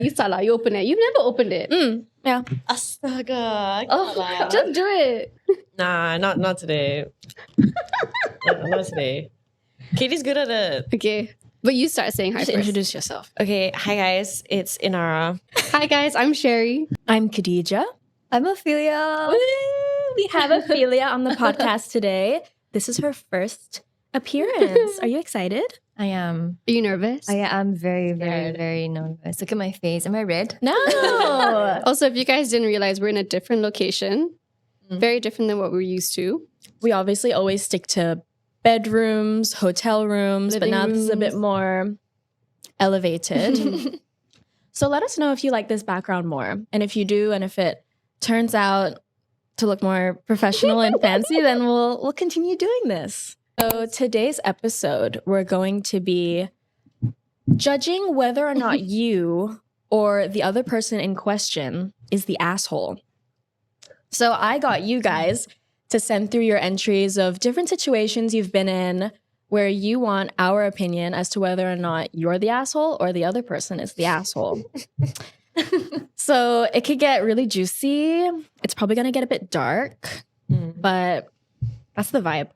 You salah, you open it. You've never opened it. Yeah. Astaga. Oh, just do it. Nah, not today. not today. Katie's good at it. Okay. But you start saying hi Just first. introduce yourself. Okay, hi guys. It's Inara. Hi guys, I'm Sherry. I'm Khadija. I'm Ophelia. Woo! We have Ophelia on the podcast today. This is her first appearance. Are you excited? I am. Are you nervous? I am very, very, Scared. very nervous. Look at my face. Am I red? No. Also, if you guys didn't realize, we're in a different location. Very different than what we're used to. We obviously always stick to bedrooms, hotel rooms, but Living now this is a bit rooms. more elevated. So let us know if you like this background more. And if you do, and if it turns out to look more professional and fancy, then we'll continue doing this. So today's episode, we're going to be judging whether or not you or the other person in question is the asshole. So I got you guys to send through your entries of different situations you've been in where you want our opinion as to whether or not you're the asshole or the other person is the asshole. So it could get really juicy. It's probably going to get a bit dark, but that's the vibe.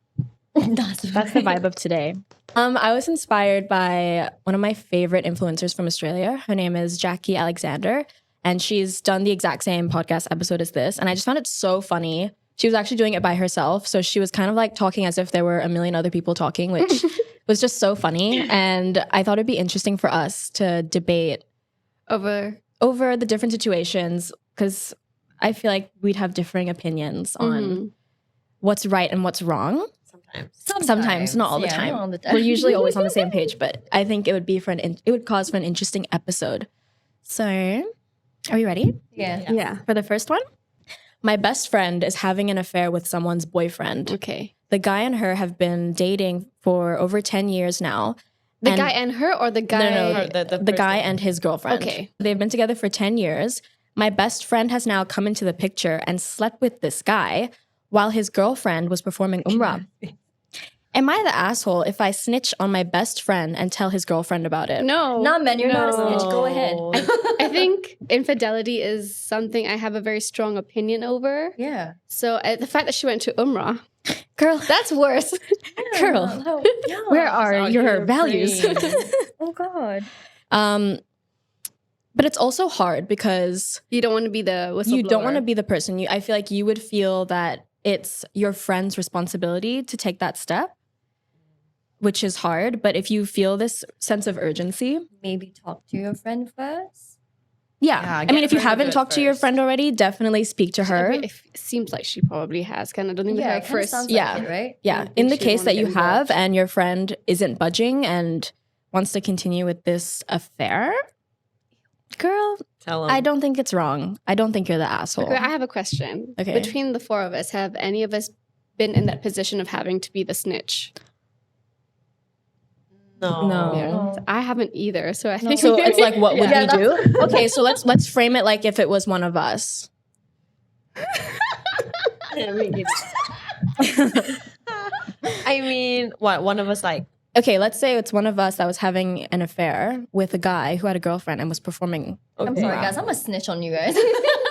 That's the vibe of today. I was inspired by one of my favorite influencers from Australia. Her name is Jackie Alexander, and she's done the exact same podcast episode as this. And I just found it so funny. She was actually doing it by herself. So she was kind of like talking as if there were a million other people talking, which was just so funny. And I thought it'd be interesting for us to debate over the different situations, because I feel like we'd have differing opinions on what's right and what's wrong. Sometimes, not all the time. Not all the time. We're usually always on the same page, but I think it would be it would cause for an interesting episode. So, are we ready? Yeah. For the first one? My best friend is having an affair with someone's boyfriend. Okay. The guy and her have been dating for over 10 years now. The And- guy and her, or the guy? No, The guy and his girlfriend. Okay. They've been together for 10 years. My best friend has now come into the picture and slept with this guy while his girlfriend was performing Umrah. Am I the asshole if I snitch on my best friend and tell his girlfriend about it? No. Nah, man, you're not a No. snitch. Go ahead. I think infidelity is something I have a very strong opinion over. Yeah. So the fact that she went to Umrah, Girl, that's worse. girl, where are your values? Oh, God. But it's also hard because You don't want to be the whistleblower. you don't want to be the person. I feel like you would feel that it's your friend's responsibility to take that step, which is hard. But if you feel this sense of urgency, Maybe talk to your friend first. yeah. Yeah, I mean, get if you her to haven't do it talked to your first. friend already, definitely speak to her. It seems like she probably has. Kind of don't think Yeah, her it kinda first. sounds yeah. like it, right? Yeah. I think In the she'd case wanna that get you have involved. and your friend isn't budging and wants to continue with this affair, girl, Tell him. I don't think it's wrong. I don't think you're the asshole. Okay, I have a question. Okay. Between the four of us, have any of us been in that position of having to be the snitch? No. No. I haven't either. So I think So it's like, what would Yeah, we do? Okay, so let's frame it like if it was one of us. I mean, what? One of us like, Okay, let's say it's one of us that was having an affair with a guy who had a girlfriend and was performing. I'm okay. sorry, guys. I'm a snitch on you guys.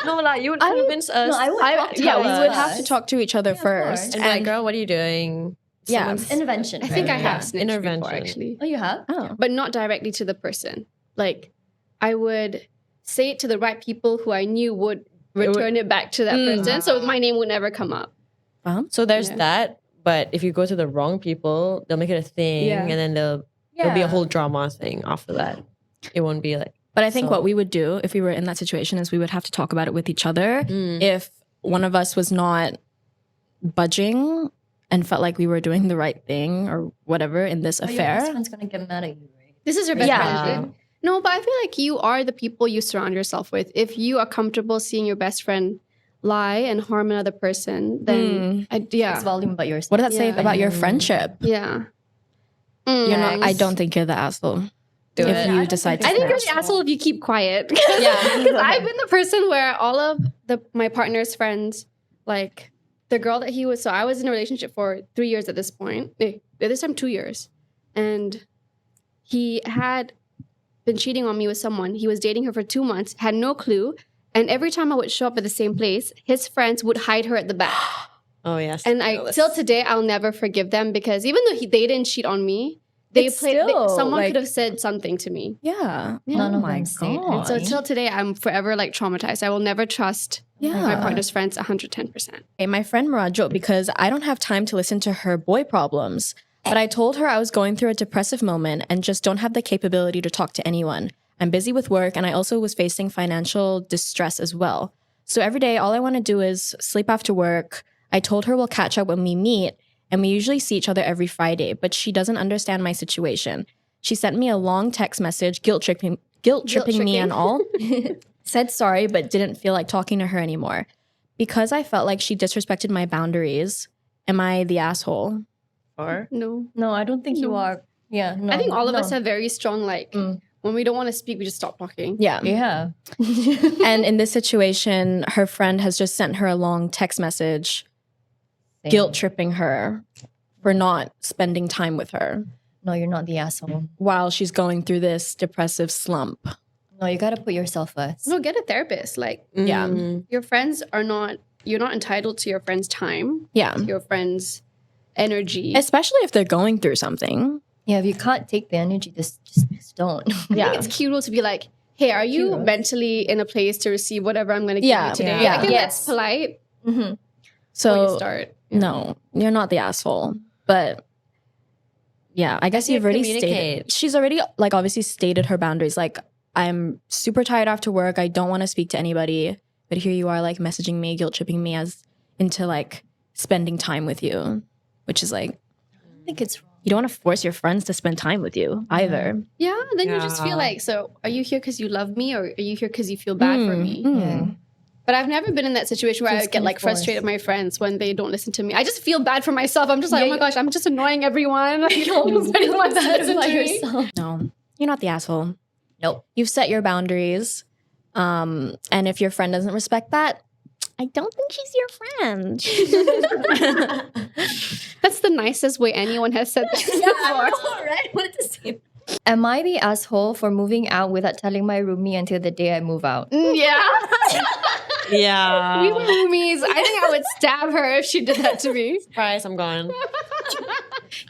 No, like you would convince us. No, I would talk to Yeah, us we would have to first. talk to each other Yeah, of course. first. and like, girl, what are you doing? Yeah. Someone's- Intervention. I think I right? have Yeah. snitched Intervention. before, actually. Oh, you have? Oh. But not directly to the person. Like, I would say it to the right people who I knew would return it back to that person. So my name would never come up. So there's Yeah. that. But if you go to the wrong people, they'll make it a thing, Yeah. and then there'll be a whole drama thing after that. It won't be like. But I think So- what we would do if we were in that situation is we would have to talk about it with each other. If one of us was not budging and felt like we were doing the right thing or whatever in this Oh, your best affair. friend's gonna get mad at you, right? This is your best Yeah. friend. right? No, but I feel like you are the people you surround yourself with. If you are comfortable seeing your best friend lie and harm another person, then yeah. It's volume about yourself. What does that say Yeah. about your friendship? Yeah. You're not. I Nice. don't think you're the asshole. Do if it. you I don't decide to think I think you're snitch. the asshole if you keep quiet. Yeah. Because I've been the person where all of my partner's friends, like the girl that he was, so I was in a relationship for 3 years at this point. At this time, 2 years. And he had been cheating on me with someone. He was dating her for 2 months, had no clue. And every time I would show up at the same place, his friends would hide her at the back. Oh, yes. And till today, I'll never forgive them because even though they didn't cheat on me, someone could have said something to me. Yeah. None Oh of my them say God. And so till today, I'm forever like traumatized. I will never trust my partner's friends 110%. Okay, my friend Mara joked because I don't have time to listen to her boy problems. But I told her I was going through a depressive moment and just don't have the capability to talk to anyone. I'm busy with work and I also was facing financial distress as well. So every day, all I want to do is sleep after work. I told her we'll catch up when we meet, and we usually see each other every Friday, but she doesn't understand my situation. She sent me a long text message, guilt tripping me and all. Said sorry, but didn't feel like talking to her anymore. Because I felt like she disrespected my boundaries, am I the asshole? Or? No. No, I don't think you No. are. Yeah, no. I think all of us no. have very strong, when we don't want to speak, we just stop talking. Yeah. Yeah. And in this situation, her friend has just sent her a long text message, guilt tripping her for not spending time with her No, you're not the asshole. while she's going through this depressive slump. No, you gotta put yourself first. No, get a therapist. Yeah. Your friends you're not entitled to your friend's time, Yeah. your friend's energy. Especially if they're going through something. Yeah, if you can't take the energy, just don't. Yeah. It's cute to be like, hey, are you Cute. mentally in a place to receive whatever I'm going to give Yeah, you today? yeah. I think Yes. that's polite Mm-hmm. before you So, start. no, you're not the asshole. But yeah, I guess you you've already communicate. stated. She's already, obviously stated her boundaries. I'm super tired after work. I don't want to speak to anybody. But here you are, messaging me, guilt tripping me into spending time with you, which is I think it's wrong. you don't want to force your friends to spend time with you either. Yeah, then you just feel Yeah. so are you here because you love me or are you here because you feel bad for me? Yeah. But I've never been in that situation where I Just get kinda frustrated forced. with my friends when they don't listen to me. I just feel bad for myself. I'm just like, Yeah, oh my gosh, I'm just annoying everyone. Nobody wants to listen to me. No, you're not the asshole. Nope. You've set your boundaries. And if your friend doesn't respect that, I don't think she's your friend. That's the nicest way anyone has said that before. Right? What to say? Am I the asshole for moving out without telling my roomie until the day I move out? Yeah. Yeah. We were roomies. I think I would stab her if she did that to me. Surprise, I'm gone.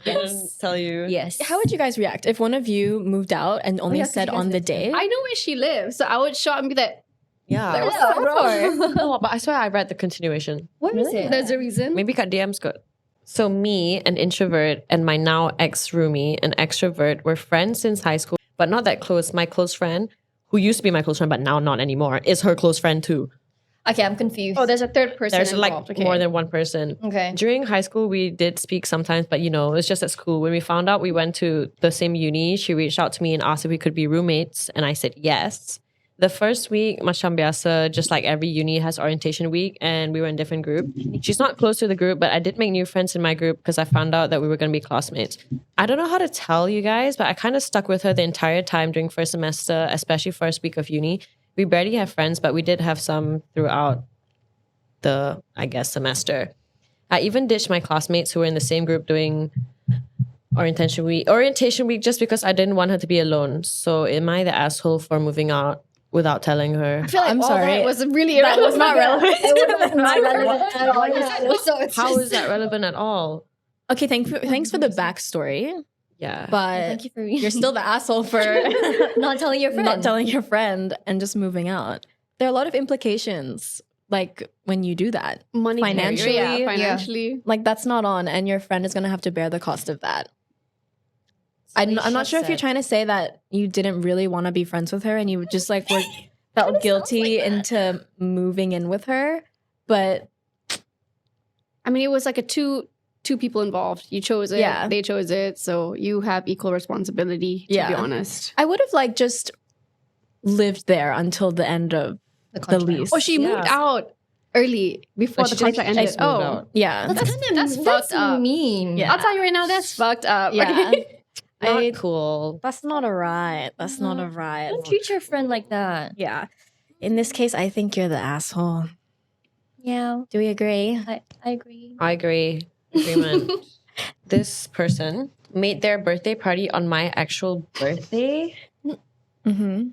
Didn't tell you. Yes. How would you guys react if one of you moved out and only yeah, 'cause said you guys on the lived day? I know where she lives, so I would show up and be like, Yeah. what's up, bro? No, but I swear I read the continuation. What is it? There's a reason. Maybe cut DM's good. So me, an introvert, and my now ex-roomie, an extrovert, were friends since high school, but not that close. My close friend, who used to be my close friend, but now not anymore, is her close friend too. Okay, I'm confused. Oh, there's a third person There's involved. Okay. more than one person. okay. During high school, we did speak sometimes, but it's just at school. When we found out we went to the same uni, she reached out to me and asked if we could be roommates, and I said yes. The first week, macam biasa, just like every uni has orientation week, and we were in different group. She's not close to the group, but I did make new friends in my group because I found out that we were going to be classmates. I don't know how to tell you guys, but I kind of stuck with her the entire time during first semester, especially first week of uni. We barely have friends, but we did have some throughout the, semester. I even ditched my classmates who were in the same group doing orientation week just because I didn't want her to be alone. So am I the asshole for moving out without telling her? I feel like I'm all sorry. that was really That was not relevant. It was not relevant at all. Yeah. How is that relevant at all? Okay, thanks for the backstory, Yeah. but Thank you for reading. you're still the asshole for not telling your friend. not telling your friend and just moving out. There are a lot of implications, when you do that. money Financially, yeah, yeah. financially. That's not on, and your friend is going to have to bear the cost of that. I'm not sure if you're trying to say that you didn't really want to be friends with her and you just felt guilty into moving in with her, but I mean, it was like a two people involved. You chose it. Yeah. They chose it. So you have equal responsibility, to be Yeah. honest. I would have just lived there until the end of the contract. lease. Oh, she moved out early before the contract ended. Just moved out. Yeah. That's fucked up. mean. Yeah. I'll tell you right now, that's fucked up. Yeah. Okay? Not cool. That's not a right. That's not a right. Don't treat your friend like that. Yeah. In this case, I think you're the asshole. Yeah, Do we agree? I agree. I agree. Agreement. This person made their birthday party on my actual birthday.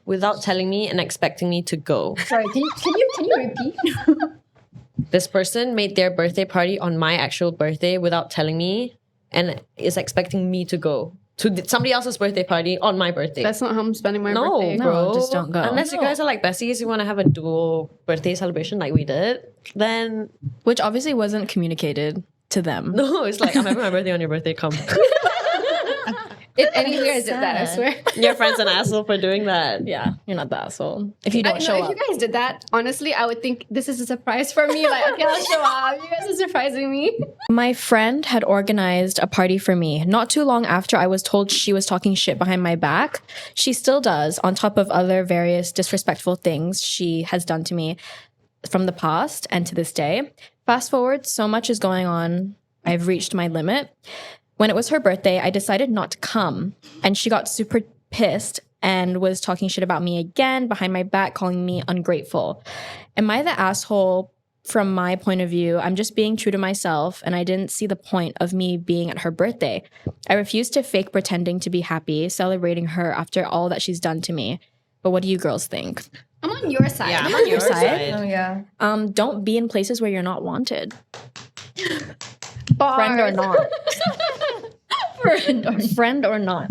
without telling me and expecting me to go. Sorry, can you repeat? This person made their birthday party on my actual birthday without telling me and is expecting me to go to somebody else's birthday party on my birthday. That's not how I'm spending my no, birthday. bro. No, just don't go. Unless you guys are like besties, you want to have a dual birthday celebration like we did, then Which obviously wasn't communicated to them. no, it's like I'm having my birthday on your birthday, come. If any of you guys did that, I Sad. swear. Your friend's an asshole for doing that. Yeah, you're not the asshole. If you don't If show up. you guys did that, honestly, I would think this is a surprise for me. Like, okay, I'll show up. You guys are surprising me. My friend had organized a party for me not too long after I was told she was talking shit behind my back. She still does, on top of other various disrespectful things she has done to me from the past and to this day. Fast forward, so much is going on. I've reached my limit. When it was her birthday, I decided not to come, and she got super pissed and was talking shit about me again behind my back, calling me ungrateful. Am I the asshole? From my point of view, I'm just being true to myself, and I didn't see the point of me being at her birthday. I refuse to fake pretending to be happy, celebrating her after all that she's done to me. But what do you girls think? I'm on your side. Yeah, I'm on your side. Oh yeah. Don't be in places where you're not wanted, Bars. friend or not. Friend or not.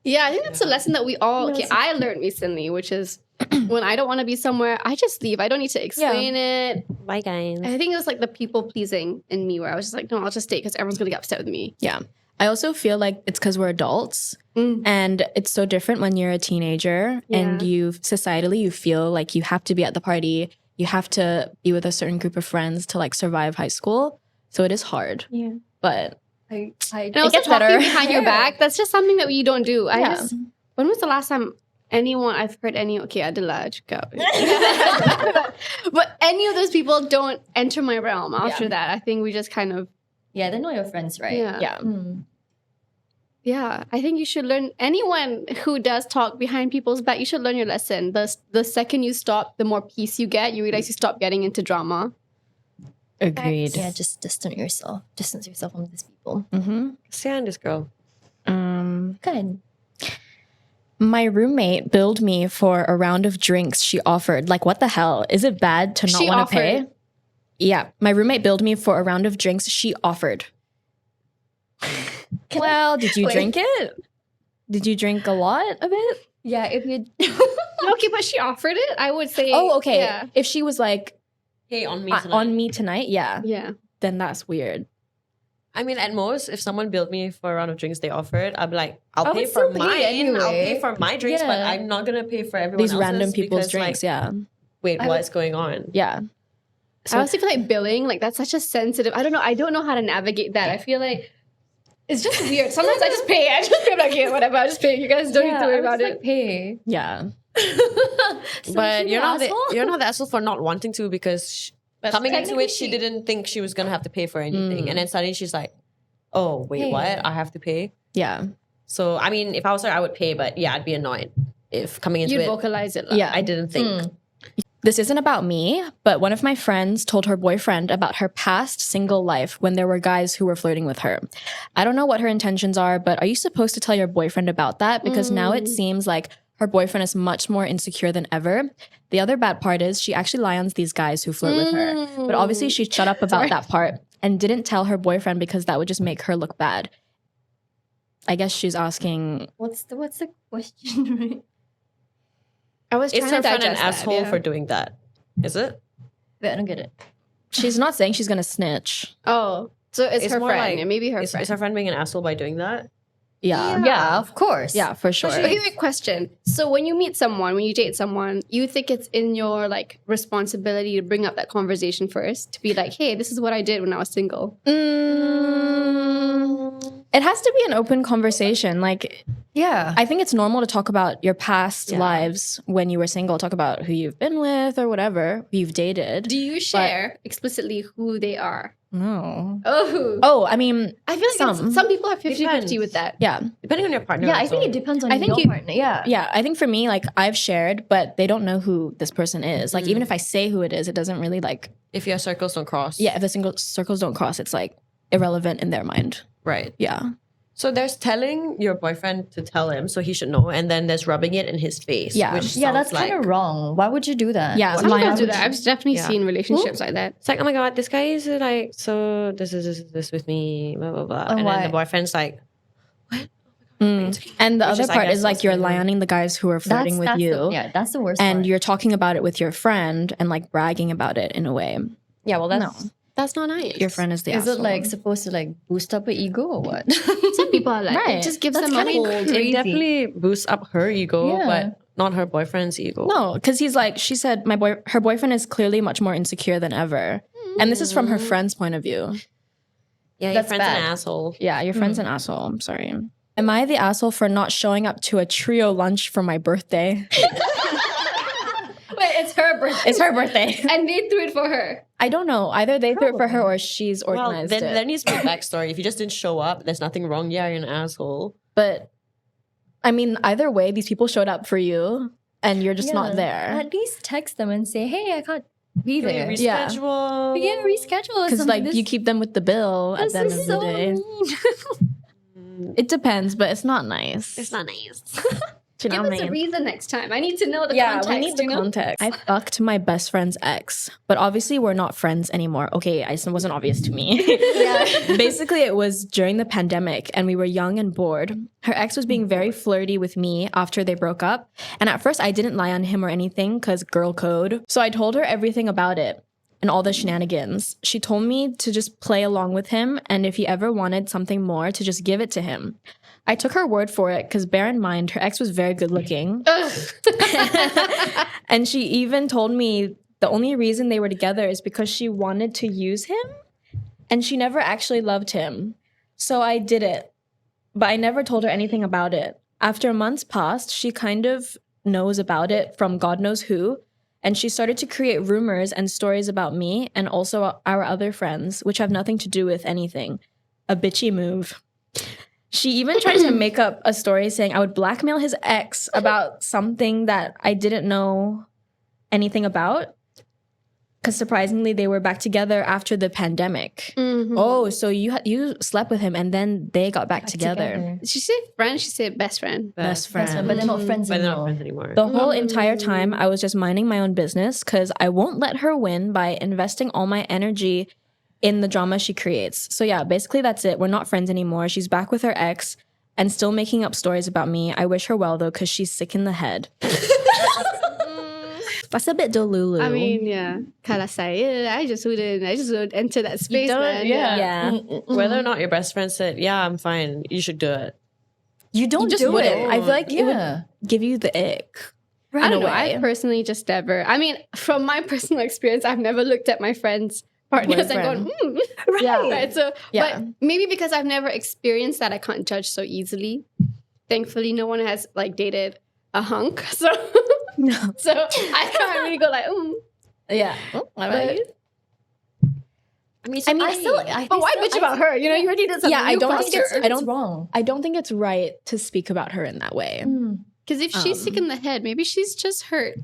Yeah, I think that's a lesson that we all, I learned recently, which is when I don't want to be somewhere, I just leave. I don't need to explain it. Bye, guys. I think it was like the people pleasing in me where I was just like, no, I'll just stay because everyone's going to get upset with me. Yeah. I also feel like it's because we're adults and it's so different when you're a teenager and societally you feel like you have to be at the party. You have to be with a certain group of friends to like survive high school. So it is hard. Yeah. But I And also gets talking better. behind your back, that's just something that you don't do. Yeah. When was the last time I've heard any, okay, I did large go. But any of those people don't enter my realm after that. I think we just kind of, yeah, they're not your friends, right? yeah. Mm. Yeah, I think you should learn. Anyone who does talk behind people's back, you should learn your lesson. The second you stop, the more peace you get. You realize you stop getting into drama. agreed. Yeah, just distance yourself from these people. Stand this girl. Good. My roommate billed me for a round of drinks she offered. Like, what the hell? Is it bad to not She want to pay? offered. Yeah, my roommate billed me for a round of drinks she offered. Well, did you drink it? Did you drink a lot of it? Yeah, if you Okay, but she offered it. I would say. Oh, okay. Yeah. If she was like, Hey, on me on me tonight, yeah, Yeah. then that's weird. I mean, at most, if someone billed me for a round of drinks they offered, I'd be like, I'll I pay would for still pay mine. anyway. I'll pay for my drinks, but Yeah. I'm not gonna pay for everyone These else's random people's because, drinks, like, yeah. wait, what's going on? Yeah. I also feel like billing, like that's such a sensitive. I don't know. I don't know how to navigate that. I feel like it's just weird. Sometimes I just pay. I'm like, yeah, whatever. I'll just pay. You guys don't need to worry about it. Pay. Yeah. But you're not asshole? you're not the asshole for not wanting to because coming into technically it, she she- didn't think she was gonna have to pay for anything, and then suddenly she's like, "Oh, wait, Hey. what? I have to pay." Yeah. So I mean, if I was her, I would pay, but yeah, I'd be annoyed if coming into You'd it. vocalize it. Like. Yeah. I didn't think. This isn't about me, but one of my friends told her boyfriend about her past single life when there were guys who were flirting with her. I don't know what her intentions are, but are you supposed to tell your boyfriend about that? Because now it seems like her boyfriend is much more insecure than ever. The other bad part is she actually lions these guys who flirt with her. But obviously she shut up about that part and didn't tell her boyfriend because that would just make her look bad. I guess she's asking, What's the question? Right? I was Is trying her to friend an digest that, asshole yeah. for doing that? Is it? Wait, I don't get it. she's not saying she's gonna snitch. Oh, so it's her more friend. like- and maybe her Is friend. her friend being an asshole by doing that? Yeah. Yeah, of course. Yeah, for sure. Okay, wait, question. So when you meet someone, when you date someone, you think it's in your like responsibility to bring up that conversation first, to be like, hey, this is what I did when I was single. It has to be an open conversation. Like, Yeah. I think it's normal to talk about your past lives when you were single, talk about who you've been with or whatever, who you've dated. Do you share explicitly who they are? No. Oh, I mean, I feel like some people have 50-50 Depends. with that. yeah. Depending on your partner. Yeah, I also. think it depends on I think your partner. Yeah. Yeah, I think for me, like, I've shared, but they don't know who this person is. Like, even if I say who it is, it doesn't really, like, if your circles don't cross. yeah, if the single circles don't cross, it's, like, irrelevant in their mind. Right. Yeah. So there's telling your boyfriend to tell him so he should know, and then there's rubbing it in his face. Yeah. Which Yeah, that's sounds like, kind of wrong. Why would you do that? Yeah, Some my people do that. I've definitely Yeah. seen relationships like that. It's like, oh my god, this guy is like, so this with me, blah blah blah, and why? then the boyfriend's like, And the Which other is, I part guess, is like you're what's going on. lining the guys who are flirting with you. That's the worst And part. you're talking about it with your friend and like bragging about it in a way. yeah, well That's not nice. Your friend is the Is asshole. it like supposed to like boost up an ego or what? Some people are like, Right. it just gives That's them kinda a cool. it definitely boosts up her ego, Yeah. but not her boyfriend's ego. No, because he's like, she said, her boyfriend is clearly much more insecure than ever. And this is from her friend's point of view. Yeah, your That's friend's an bad. asshole. Yeah, your friend's an asshole. I'm sorry. Am I the asshole for not showing up to a trio lunch for my birthday? Wait, it's her birthday. It's her birthday. And they threw it for her. I don't know. Either they threw it for her or she's Well, organized then it. there needs to be a backstory. If you just didn't show up, there's nothing wrong. Yeah, you're an asshole. But I mean, either way, these people showed up for you and you're just Yeah. not there. At least text them and say, hey, I can't be Can there. we Yeah. reschedule? Yeah, reschedule or Because something. like you keep them with the bill at This the end is of the so day. mean. It depends, but it's not nice. It's not nice. Do you know Give what us I a mean? reason next time. I need to know the Yeah, context. we need the you know? context. I fucked my best friend's ex, but obviously we're not friends anymore. Okay, it wasn't obvious to me. Basically, it was during the pandemic and we were young and bored. Her ex was being very flirty with me after they broke up. And at first, I didn't lie on him or anything because girl code. So I told her everything about it and all the shenanigans. She told me to just play along with him and if he ever wanted something more, to just give it to him. I took her word for it because bear in mind, her ex was very good looking. And she even told me the only reason they were together is because she wanted to use him and she never actually loved him. So I did it, but I never told her anything about it. After months passed, she kind of knows about it from God knows who. And she started to create rumors and stories about me and also our other friends, which have nothing to do with anything. A bitchy move. She even tried to make up a story saying I would blackmail his ex about something that I didn't know anything about. Because surprisingly, they were back together after the pandemic. Mhm. Oh, so you slept with him and then they got back together. She said friend, she said best friend. Best friend. That's right, but they're not friends But they're not anymore. friends anymore. The whole entire time, I was just minding my own business because I won't let her win by investing all my energy in the drama she creates. So yeah, basically that's it. We're not friends anymore. She's back with her ex and still making up stories about me. I wish her well though because she's sick in the head. That's a bit delulu. I mean, yeah. Kalau saya, I just wouldn't enter that space, don't- man. yeah. yeah. Whether or not your best friend said, yeah, I'm fine, you should do it. You don't just do wouldn't. it. I feel like it would Yeah. give you the ick. I don't in a know. I way. personally just never. I mean, from my personal experience, I've never looked at my friends' partners and gone, Boyfriend. Yeah. right. So, Yeah. but maybe because I've never experienced that, I can't judge so easily. Thankfully, no one has like dated a hunk, so No. so I can't really go like, Yeah. What about you? I mean, But why bitch about her? You know, you already did something. Yeah, I new don't for think her. it's- It's wrong. I don't think it's right to speak about her in that way. Because if she's sick in the head, maybe she's just hurt.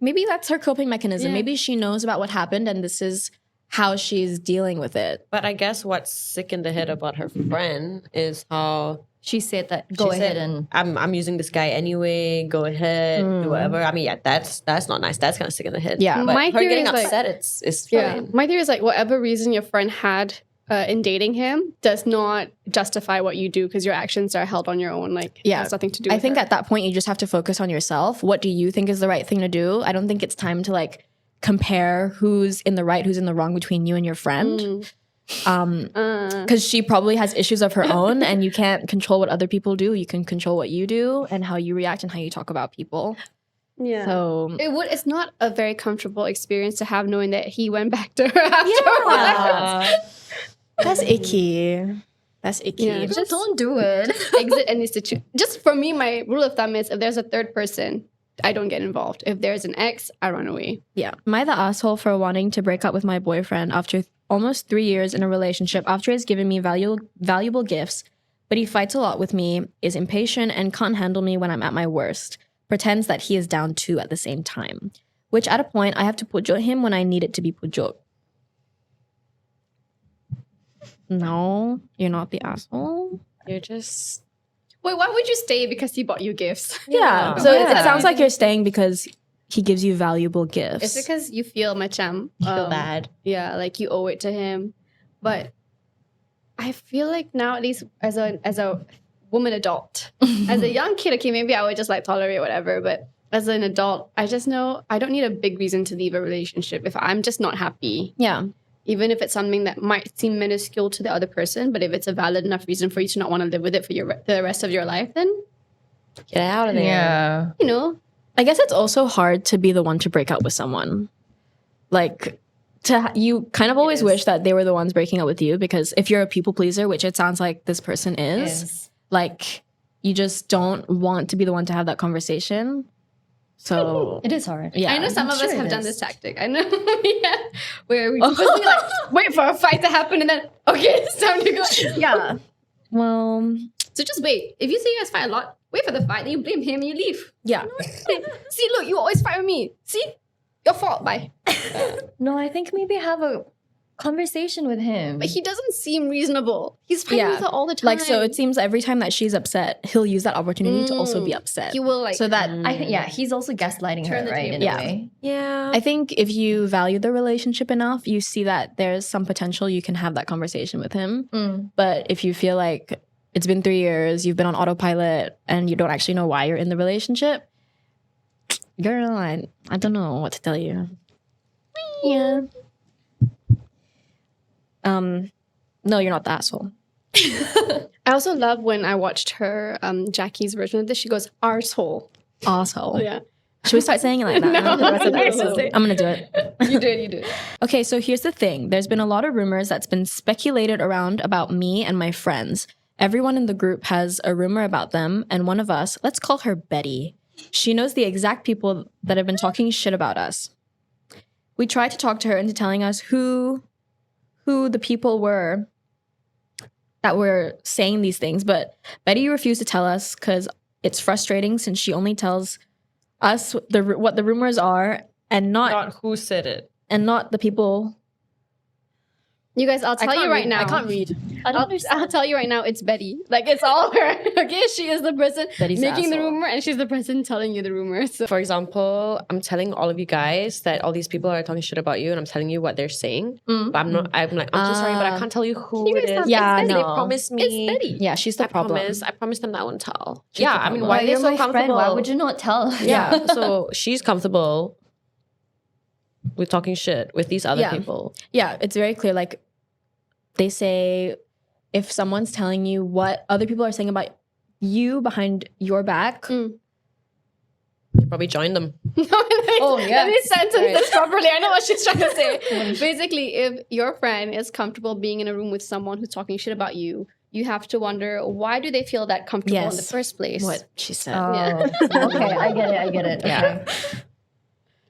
Maybe that's her coping mechanism. Yeah. Maybe she knows about what happened and this is how she's dealing with it. But I guess what's sick in the head about her friend is how She said that. Go she ahead said, and I'm using this guy anyway. Go ahead, do whatever. I mean, yeah, that's not nice. That's kind of sick in the head. Yeah. but My her theory getting is, like- upset, it's Yeah. fine. My theory is like whatever reason your friend had in dating him does not justify what you do because your actions are held on your own. Like, Yeah. it has nothing to do I with think her. at that point you just have to focus on yourself. What do you think is the right thing to do? I don't think it's time to like compare who's in the right, who's in the wrong between you and your friend. Because she probably has issues of her own and you can't control what other people do. You can control what you do and how you react and how you talk about people. Yeah. So It's not a very comfortable experience to have knowing that he went back to her afterwards. that's icky. That's icky. Yeah. just don't do it. Exit any situation. Just for me, my rule of thumb is if there's a third person, I don't get involved. If there's an ex, I run away. Yeah. Am I the asshole for wanting to break up with my boyfriend after almost 3 years in a relationship after he's given me valuable gifts, but he fights a lot with me, is impatient, and can't handle me when I'm at my worst, pretends that he is down too at the same time, which at a point I have to pujo him when I need it to be pujo. No, you're not the asshole. You're just Wait, why would you stay because he bought you gifts? Yeah. So it sounds like you're staying because he gives you valuable gifts. It's because you feel macam feel bad. Yeah, like you owe it to him. But I feel like now, at least as a woman adult, as a young kid, okay, maybe I would just like tolerate whatever. But as an adult, I just know I don't need a big reason to leave a relationship if I'm just not happy. Yeah. Even if it's something that might seem minuscule to the other person, but if it's a valid enough reason for you to not want to live with it for the rest of your life, then Get out of there. Yeah. you know. I guess it's also hard to be the one to break up with someone. Like, you kind of always wish that they were the ones breaking up with you, because if you're a people pleaser, which it sounds like this person is, like, you just don't want to be the one to have that conversation. So It is hard. yeah, I know some of us sure have it done is. this tactic. I know, yeah, where we supposed to like wait for a fight to happen and then okay, it's time to go. yeah. Well, So just wait. If you see you guys fight a lot, wait for the fight, then you blame him and you leave. yeah. See, look, you always fight with me. See, your fault. Bye. No, I think maybe have a conversation with him. But he doesn't seem reasonable. He's fighting Yeah. with her all the time. Like, so it seems every time that she's upset, he'll use that opportunity to also be upset. he will like. So that I think, yeah, he's also gaslighting Turn her, the right? In table. a way. Yeah. I think if you value the relationship enough, you see that there's some potential you can have that conversation with him. But if you feel like it's been 3 years, you've been on autopilot, and you don't actually know why you're in the relationship, girl, I don't know what to tell you. Yeah. No, you're not the asshole. I also love when I watched her Jackie's version of this. She goes arsehole. Asshole. Yeah. Should we start saying it like that? No, The rest of the I'm episode? gonna say- I'm gonna do it. You did. Okay, so here's the thing. There's been a lot of rumors that's been speculated around about me and my friends. Everyone in the group has a rumor about them, and one of us, let's call her Betty, she knows the exact people that have been talking shit about us. We tried to talk to her into telling us who the people were that were saying these things, but Betty refused to tell us because it's frustrating since she only tells us what the rumors are and Not who said it. not the people. You guys, I'll tell you right now. I can't read. I'll tell you right now, it's Betty. Like, it's all her. Okay, she is the person Betty's the making the asshole. rumor, and she's the person telling you the rumor. So For example, I'm telling all of you guys that all these people are talking shit about you, and I'm telling you what they're saying. But I'm not. I'm like, I'm so sorry, but I can't tell you who You it guys is. have- Yeah, it's They Betty. no. promised me. It's Betty. Yeah, she's the problem. I promised them that I wouldn't tell. She's yeah, the I mean, problem. why are Why they you're so my comfortable? friend? Why would you not tell? Yeah. So she's comfortable with talking shit with these other Yeah. people. Yeah, it's very clear. Like, they say if someone's telling you what other people are saying about you behind your back, Probably join them. Oh, yeah. Let me sentence this properly. I know what she's trying to say. Basically, if your friend is comfortable being in a room with someone who's talking shit about you, you have to wonder, why do they feel that comfortable in the Yes. first place? what she said. Oh, okay. I get it. Yeah. Okay.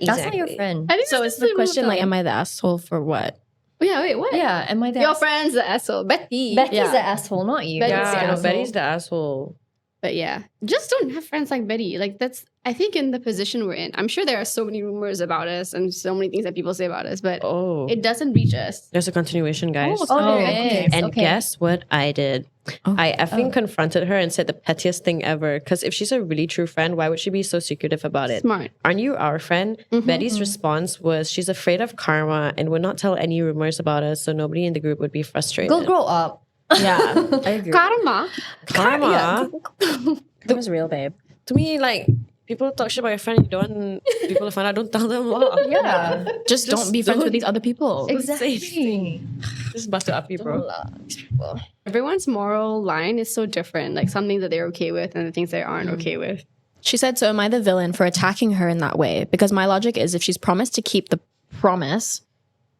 That's not your friend. I think So this it's is the question, like, though. am I the asshole for what? Yeah, wait, what? Yeah. Am I the Your asshole? friend's the asshole. Betty. Betty's Yeah. the asshole, not you. Betty's Yeah, the I know. asshole. Betty's the asshole. But yeah, just don't have friends like Betty. Like, that's, I think, in the position we're in. I'm sure there are so many rumors about us and so many things that people say about us, but Oh, it doesn't reach us. there's a continuation, guys. Oh, there okay. is. And Okay. guess what I did? Oh. I effing confronted her and said the pettiest thing ever. Because if she's a really true friend, why would she be so secretive about it? Smart. Aren't you our friend? Betty's response was she's afraid of karma and would not tell any rumors about us, so nobody in the group would be frustrated. Go grow up. Yeah, I agree. Karma. Karma? It was real, babe. To me, like, people talk shit about your friend, you don't want people to find out, don't tell them. Yeah. Just don't be friends with don't. these other people. Exactly. Just bust it up, you bro. Everyone's moral line is so different. Like, some things that they're okay with and the things they aren't okay with. She said, so am I the villain for attacking her in that way? Because my logic is if she's promised to keep the promise,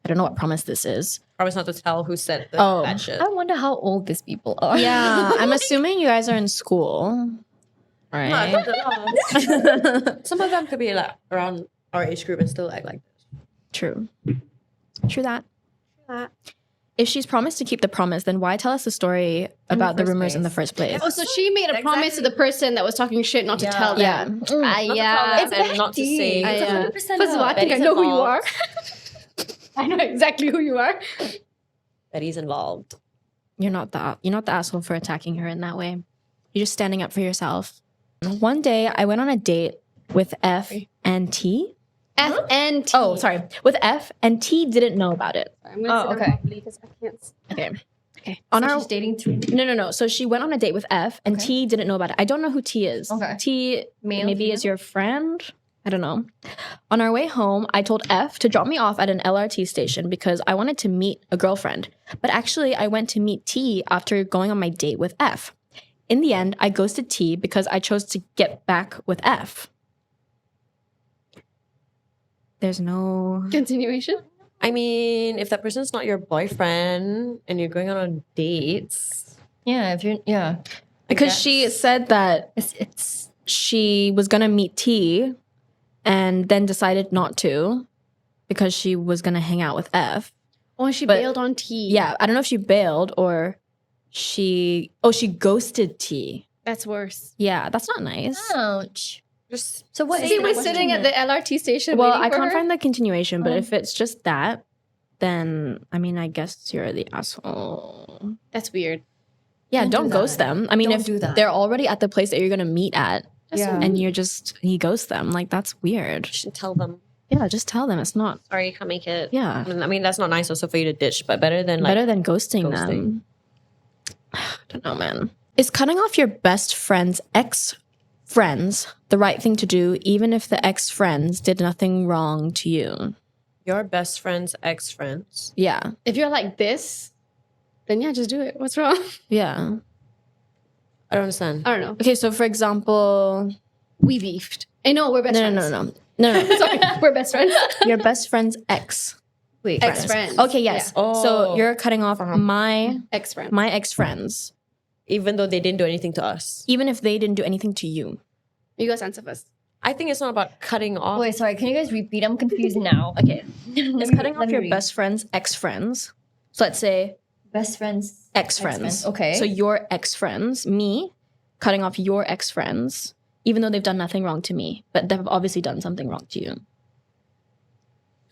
I don't know what promise this is. Promise not to tell who said Oh. that shit. I wonder how old these people are. Yeah, I'm assuming you guys are in school, right? Some of them could be like around our age group and still act like this. True. True that. If she's promised to keep the promise, then why tell us the story about the first rumors in place? the first place? Oh, so she made a promise to the person that was talking shit not to tell Yeah. them. Not to tell Yeah. them and not to say. I, It's 100% First of all, I her. think I Betty's know who you involved. are. I know exactly who you are. Betty's involved. You're not the asshole for attacking her in that way. You're just standing up for yourself. One day, I went on a date with F and T. F and T. Oh, sorry. With F, and T didn't know about it. I'm gonna sit down properly because I can't. Okay. She's dating too. No. So she went on a date with F, and T didn't know about it. I don't know who T is. Okay. T Male, maybe female? is your friend. I don't know. On our way home, I told F to drop me off at an LRT station because I wanted to meet a girlfriend. But actually, I went to meet T after going on my date with F. In the end, I ghosted T because I chose to get back with F. There's no Continuation. I mean, if that person's not your boyfriend and you're going on dates, Yeah, if you're because she said that it's she was gonna meet T and then decided not to because she was gonna hang out with F. Oh, she But- bailed on T. Yeah, I don't know if she bailed or she ghosted T. That's worse. Yeah, that's not nice. ouch. just So what? He was sitting at the LRT station. Well, waiting I for can't her. find the continuation, but if it's just that, then I mean, I guess you're the asshole. That's weird. Yeah, Don't don't do ghost that. them. I mean, Don't if do that. they're already at the place that you're gonna meet at, Yeah. and you ghost them, like that's weird. you should tell them, Yeah, just tell them it's not. sorry, you can't make it. Yeah, I mean, that's not nice also for you to ditch, but better than like better than ghosting them. I don't know, man. Is cutting off your best friend's ex-friends the right thing to do, even if the ex-friends did nothing wrong to you? your best friend's ex-friends. Yeah, If you're like this, then yeah, just do it. What's wrong? yeah. I don't understand. I don't know. Okay, so for example, We beefed. I know we're best no, friends. no. Sorry, we're best friends. Your best friend's ex. Wait, Ex-friends. Okay, yes. Yeah. So Oh. you're cutting off my Ex-friend. ex-friends, Even though they didn't do anything to us. even if they didn't do anything to you. You guys answer first. I think it's not about cutting off. Wait, sorry. Can you guys repeat? I'm confused now. Okay. Let It's me- cutting let off me your read. best friend's ex-friends. So let's say best friends. ex-friends. Okay. So your ex-friends, me, cutting off your ex-friends, even though they've done nothing wrong to me, but they've obviously done something wrong to you.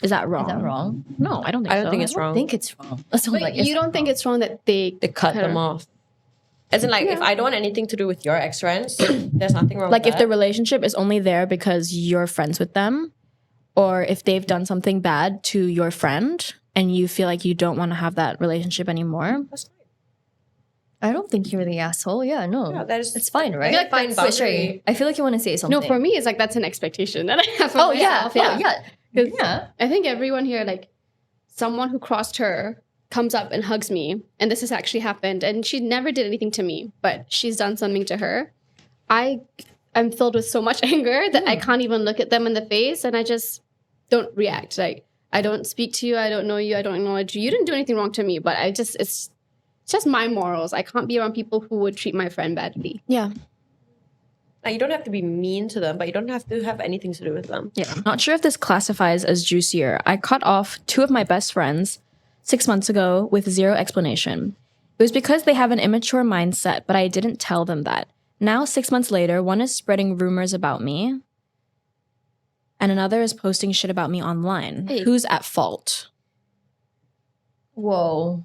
Is that wrong? Is that wrong? No, I don't think so. I don't think it's wrong. I think it's wrong. So, Wait, like, you don't think it's wrong that they They cut them off. As in, like, if I don't want anything to do with your ex-friends, there's nothing wrong Like with if the that. relationship is only there because you're friends with them, or if they've done something bad to your friend and you feel like you don't want to have that relationship anymore. That's fine. I don't think you're the asshole. Yeah, no. Yeah, that is- it's fine, right? feel like fine Wait, sorry. boundary. I feel like you want to say something. No, for me, it's like that's an expectation that I have. For Oh yeah, myself. yeah. 'Cause Yeah. I think everyone here, like, someone who crossed her comes up and hugs me, and this has actually happened, and she never did anything to me, but she's done something to her. I'm filled with so much anger that I can't even look at them in the face, and I just don't react. Like, I don't speak to you, I don't know you, I don't acknowledge you. You didn't do anything wrong to me, but it's just my morals. I can't be around people who would treat my friend badly. Yeah. Like, you don't have to be mean to them, but you don't have to have anything to do with them. Yeah. Not sure if this classifies as juicier. I cut off 2 of my best friends 6 months ago with zero explanation. It was because they have an immature mindset, but I didn't tell them that. Now, 6 months later, one is spreading rumors about me, and another is posting shit about me online. Hey. Who's at fault? Whoa.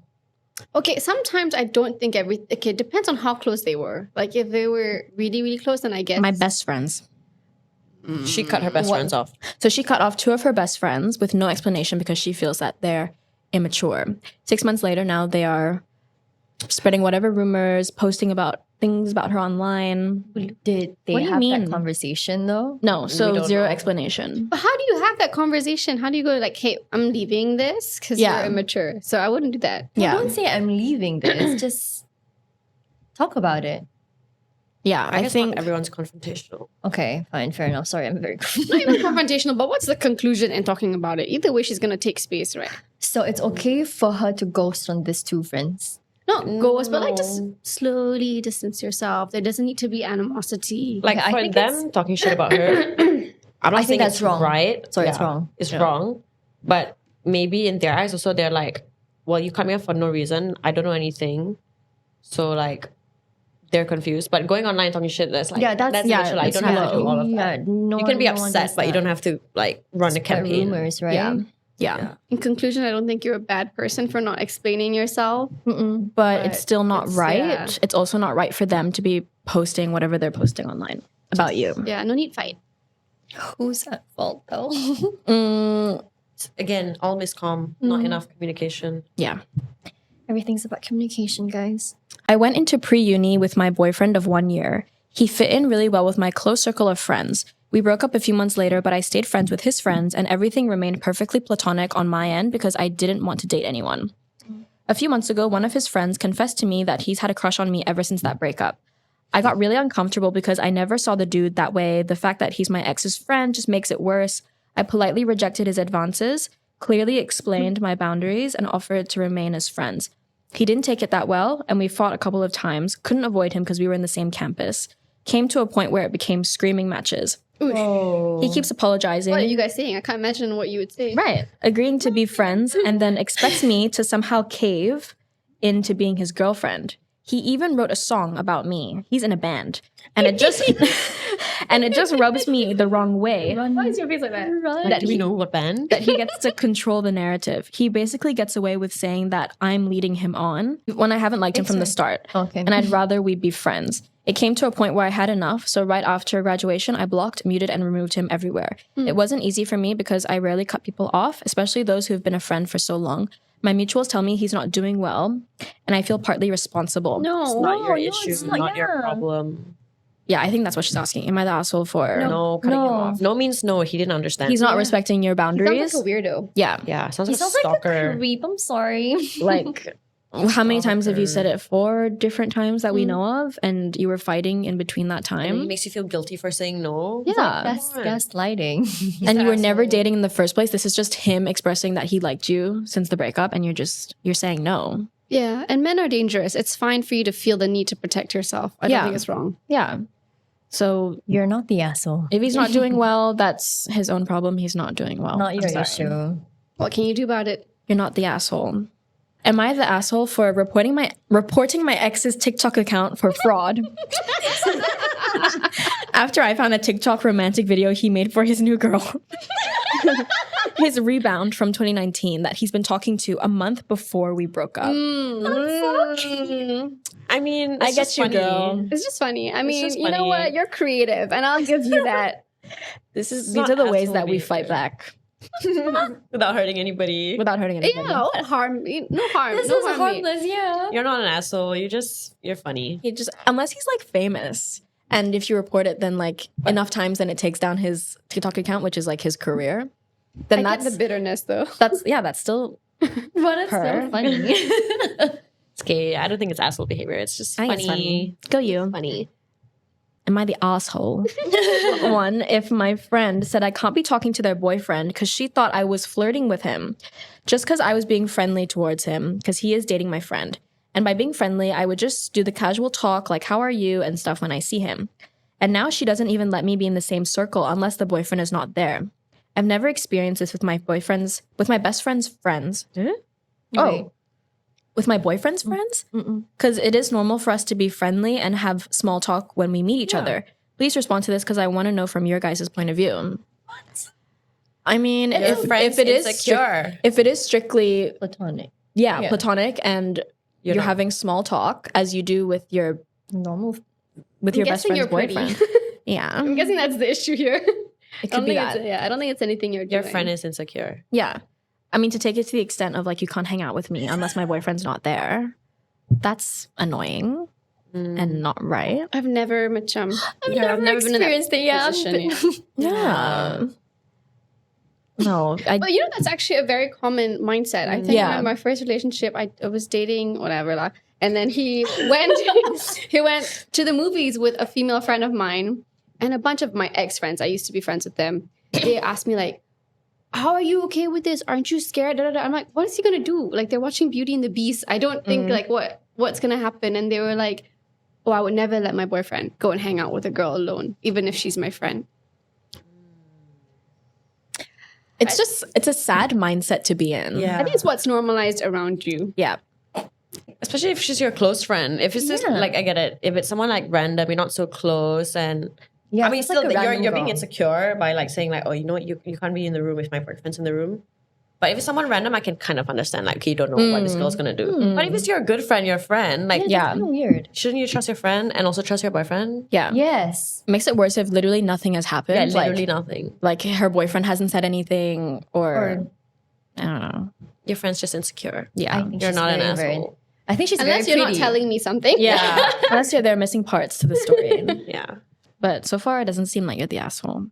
Okay, sometimes I don't think okay, it depends on how close they were. Like, if they were really, really close, then I guess. My best friends. She cut her best What? friends off. So she cut off 2 of her best friends with no explanation because she feels that they're immature. 6 months later, now they are spreading whatever rumors, posting about things about her online. Did they What do you have mean? that conversation though? No, so don't zero know. explanation. But how do you have that conversation? How do you go like, hey, I'm leaving this because Yeah. you're immature? So I wouldn't do that. Well, Yeah. don't say I'm leaving this. Just talk about it. Yeah, I I guess think not everyone's confrontational. Okay, fine, fair enough. Sorry, I'm very Not even confrontational, but what's the conclusion in talking about it? Either way, she's gonna take space, right? So it's okay for her to ghost on these 2 friends. Not ghost, but like just No. slowly distance yourself. There doesn't need to be animosity. Like, Okay, I for think them talking shit about her, I'm not I think saying that's it's wrong. right. Sorry, it's wrong. It's Yeah. wrong. But maybe in their eyes also, they're like, well, you cut me off for no reason. I don't know anything. So, like, they're confused. But going online talking shit, that's like, Yeah, that's immature. Like, you it's don't have to do low. all of that. Yeah, no You can be one does upset, but you that. don't have to, like, run a Spread campaign. rumors, right? Yeah. Yeah. In conclusion, I don't think you're a bad person for not explaining yourself. But it's still not it's- right. yeah. It's also not right for them to be posting whatever they're posting online about you. Yeah, no need fight. Who's at fault though? Again, all miscomm, not enough communication. Yeah. Everything's about communication, guys. I went into pre-uni with my boyfriend of 1 year. He fit in really well with my close circle of friends. We broke up a few months later, but I stayed friends with his friends and everything remained perfectly platonic on my end because I didn't want to date anyone. A few months ago, one of his friends confessed to me that he's had a crush on me ever since that breakup. I got really uncomfortable because I never saw the dude that way. The fact that he's my ex's friend just makes it worse. I politely rejected his advances, clearly explained my boundaries, and offered to remain as friends. He didn't take it that well, and we fought a couple of times. Couldn't avoid him because we were in the same campus. Came to a point where it became screaming matches. He keeps apologizing. What are you guys saying? I can't imagine what you would say. Right. Agreeing to be friends and then expects me to somehow cave into being his girlfriend. He even wrote a song about me. He's in a band. And it just and it just rubs me the wrong way. Why is your face like that? Like, do we know what band? That he gets to control the narrative. He basically gets away with saying that I'm leading him on when I haven't liked him from the start. Okay. And I'd rather we be friends. It came to a point where I had enough, so right after graduation, I blocked, muted, and removed him everywhere. It wasn't easy for me because I rarely cut people off, especially those who have been a friend for so long. My mutuals tell me he's not doing well, and I feel partly responsible. It's not your issue, it's not your yeah. problem. Yeah, I think that's what she's asking. Am I the asshole for... No, cutting him off. No means no. He didn't understand. He's not respecting your Sounds boundaries. like a weirdo. Yeah. Yeah, sounds He like sounds a like stalker. a creep. I'm sorry. Like, how many times have you said it? 4 different times that we know of, and you were fighting in between that And he time. makes you feel guilty for saying no. Yeah. That's gaslighting. And you were never dating in the first place. This is just him expressing that he liked you since the breakup, and you're saying no. Yeah, and men are dangerous. It's fine for you to feel the need to protect yourself. I don't think it's wrong. Yeah. So You're not the asshole. if he's not doing well, that's his own problem. He's not doing well. Not your I'm sorry. issue. What can you do about it? You're not the asshole. Am I the asshole for reporting my ex's TikTok account for fraud? After I found a TikTok romantic video he made for his new girl. His rebound from 2019 that he's been talking to a month before we broke up. I mean, I it's get just you, funny. girl. It's just funny. I mean, just you know funny. what? You're creative, and I'll give you that. These not are the ways asshole that we behavior. fight back Without hurting anybody. without hurting anybody. Yeah, what harm? No harm. This no is harm made. harmless, yeah. You're not an asshole. You're funny. He just unless he's like famous, and if you report it, then like enough times, then it takes down his TikTok account, which is like his career. Then I get that's the bitterness, though. that's still But it's Her. so funny. It's okay. I don't think it's asshole behavior. It's just I think funny. it's funny. Go you. Funny. Am I the asshole? One, if my friend said I can't be talking to their boyfriend because she thought I was flirting with him just because I was being friendly towards him because he is dating my friend. And by being friendly, I would just do the casual talk like, how are you and stuff when I see him. And now she doesn't even let me be in the same circle unless the boyfriend is not there. I've never experienced this with my best friend's friends. Wait. With my boyfriend's friends? Because it is normal for us to be friendly and have small talk when we meet each other. Please respond to this because I want to know from your guys' point of view. What? I mean, if it is insecure. if it is strictly Platonic. platonic and you're not. having small talk as you do with your Normal. best guessing friend's you're pretty. boyfriend. Yeah, I'm guessing that's the issue here. it could be that. I don't think it's anything you're doing. Your friend is insecure. Yeah. I mean, to take it to the extent of like, you can't hang out with me unless my boyfriend's not there. That's annoying and not right. I've never met Chum. I've never experienced it. Yeah. position, Yeah. No, But you know, that's actually a very common mindset. I think Yeah. my first relationship, I was dating whatever, lah. And then he went to the movies with a female friend of mine and a bunch of my ex friends. I used to be friends with them. They asked me like, "How are you okay with this? Aren't you scared?" Da, da, da. I'm like, "What is he gonna do?" Like they're watching Beauty and the Beast. I don't think like what's gonna happen. And they were like, "Oh, I would never let my boyfriend go and hang out with a girl alone, even if she's my friend." it's a sad mindset to be in. Yeah. I think it's what's normalized around you. Yeah. Especially if she's your close friend. If it's just like, I get it. If it's someone like random, you're not so close, and Yeah, I mean, it's still, like a you're random being girl. insecure by like saying like, oh, you know what, you can't be in the room if my boyfriend's in the room. But if it's someone random, I can kind of understand, like, okay, you don't know what this girl's gonna do. But if it's your good friend, your friend, like, Yeah, it's kind of weird. shouldn't you trust your friend and also trust your boyfriend? Yeah. Yes. It makes it worse if literally nothing has happened. Yeah, literally nothing. Like her boyfriend hasn't said anything or Or I don't know. Your friend's just insecure. Yeah. I think You're she's not an very, asshole. very- I think she's Unless very you're pretty. not telling me something. Yeah. Unless they're missing parts to the story. Yeah. But so far it doesn't seem like you're the asshole.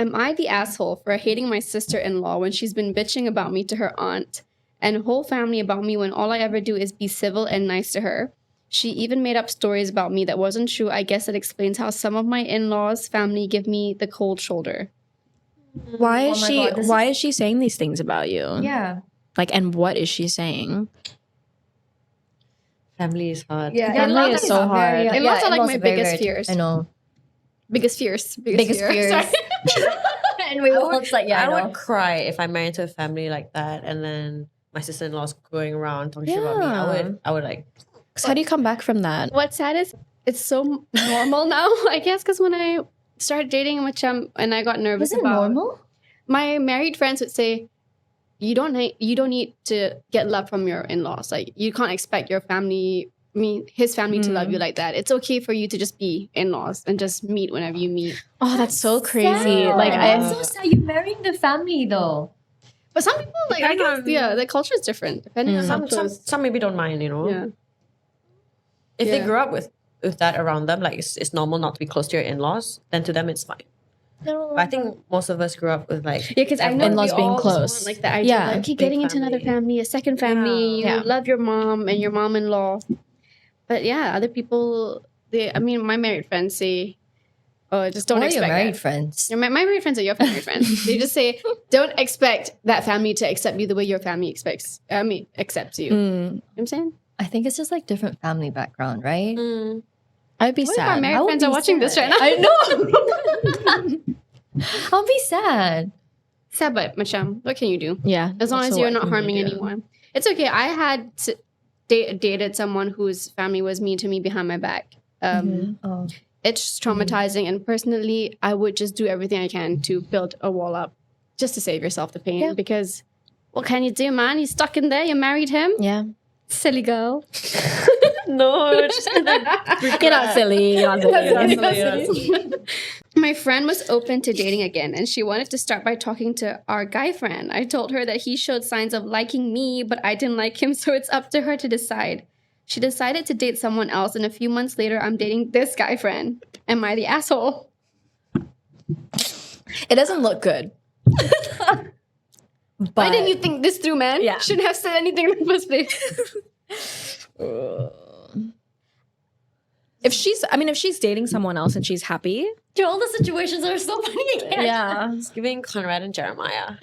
Am I the asshole for hating my sister-in-law when she's been bitching about me to her aunt and whole family about me when all I ever do is be civil and nice to her? She even made up stories about me that wasn't true. I guess it explains how some of my in-laws' family give me the cold shoulder. Why Oh is my she God, this why is she saying these things about you? Yeah. Like, and what is she saying? Family is hard. Yeah, Family in-laws is so hard. In-laws are like in-laws my are very, biggest very- fears. I know. Biggest fears. Biggest fears. Sorry. And we were like, yeah, I know. would cry if I'm married to a family like that, and then my sister-in-law's going around talking shit about me. I would like. So how do you come back from that? What's sad is it's so normal now, I guess, because when I started dating Macham and I got nervous Is it about normal? my married friends would say, you don't need to get love from your in-laws. Like you can't expect your family, his family to love you like that. It's okay for you to just be in-laws and just meet whenever you meet. Oh, that's so crazy. Sad. Like That's so sad. You're marrying the family though. But some people like I guess the culture is different depending on how close. Some maybe don't mind, Yeah. If they Yeah. grew up with that around them, like it's normal not to be close to your in-laws, then to them it's fine. But I think most of us grew up with like Yeah, because I know In-laws we being all just close. want, like the idea, Yeah. like, okay, Big getting into another family. family, a second family. Yeah. You love your mom and your mom-in-law. But yeah, other people, my married friends say, oh, just don't Or your expect married that. friends. My married friends are your family friends. They just say, don't expect that family to accept you the way your family accepts you. You know what I'm saying? I think it's just like different family background, right? I'd be What if our sad. married I would friends are be watching this right sad. now? I know. I'll be sad. Sad, but Macham, what can you do? Yeah. As long as So you're what not can you harming do? anyone. It's okay. I had dated someone whose family was mean to me behind my back. Oh. It's traumatizing. And personally, I would just do everything I can to build a wall up just to save yourself the pain. Yeah. Because what can you do, man? You're stuck in there. You married him. Yeah. Silly girl. no, we're just You're not silly. You're not silly. My friend was open to dating again, and she wanted to start by talking to our guy friend. I told her that he showed signs of liking me, but I didn't like him, so it's up to her to decide. She decided to date someone else, and a few months later, I'm dating this guy friend. Am I the asshole? It doesn't look good. Why didn't you think this through, man? Yeah. Shouldn't have said anything in the first place. If she's dating someone else and she's happy, Dude, all the situations are so funny again. yeah, It's giving Conrad and Jeremiah.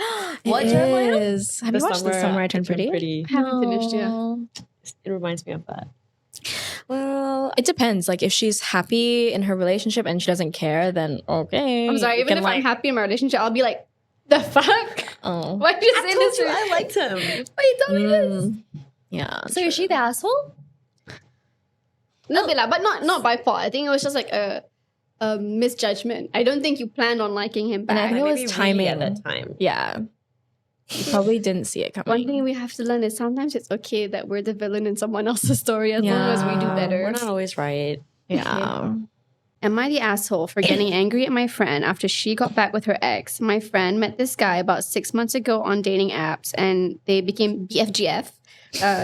What, it Jeremiah? is. Have you watched The Summer I Turned Pretty? I haven't finished yet. It reminds me of that. Well, it depends. Like if she's happy in her relationship and she doesn't care, then okay. I'm sorry, you even can, if I'm happy in my relationship, I'll be like, the fuck? Oh, Why did you say this? I liked him. Why you told me this? yeah. So is she the asshole? No, but not by fault. I think it was just like a misjudgment. I don't think you planned on liking him And I back. think it was Maybe we timing. at that time. Yeah, you probably didn't see it coming. One thing we have to learn is sometimes it's okay that we're the villain in someone else's story as long as we do Yeah. better. We're not always right. Yeah. Am I the asshole for getting angry at my friend after she got back with her ex? My friend met this guy about 6 months ago on dating apps and they became BFGF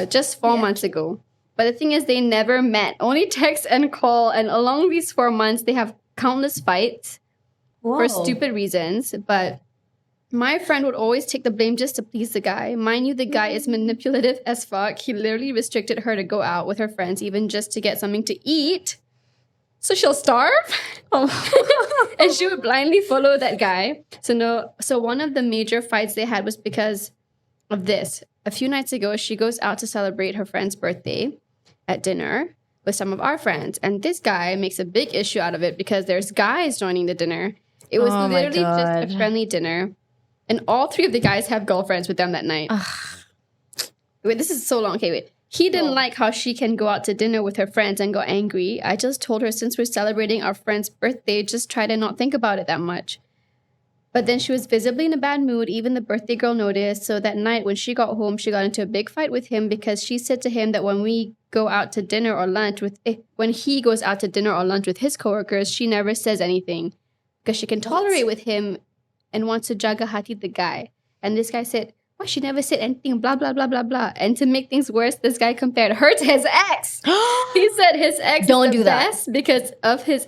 just 4 months ago. But the thing is, they never met, only text and call. And along these 4 months, they have countless fights for stupid reasons. But my friend would always take the blame just to please the guy. Mind you, the guy is manipulative as fuck. He literally restricted her to go out with her friends, even just to get something to eat. So she'll starve. And she would blindly follow that guy. So one of the major fights they had was because of this. A few nights ago, she goes out to celebrate her friend's birthday at dinner with some of our friends. And this guy makes a big issue out of it because there's guys joining the dinner. It was Oh my literally just God. a friendly dinner. And all 3 of the guys have girlfriends with them that night. Wait, this is so long. Okay, wait. He didn't like how she can go out to dinner with her friends and go angry. I just told her since we're celebrating our friend's birthday, just try to not think about it that much. But then she was visibly in a bad mood. Even the birthday girl noticed. So that night when she got home, she got into a big fight with him because she said to him that when we go out to dinner or lunch when he goes out to dinner or lunch with his coworkers, she never says anything because she can tolerate with him and wants to jaga hati the guy. And this guy said, "Why she never said anything, blah, blah, blah, blah, blah." And to make things worse, this guy compared her to his ex. He said his ex Don't is the do that. best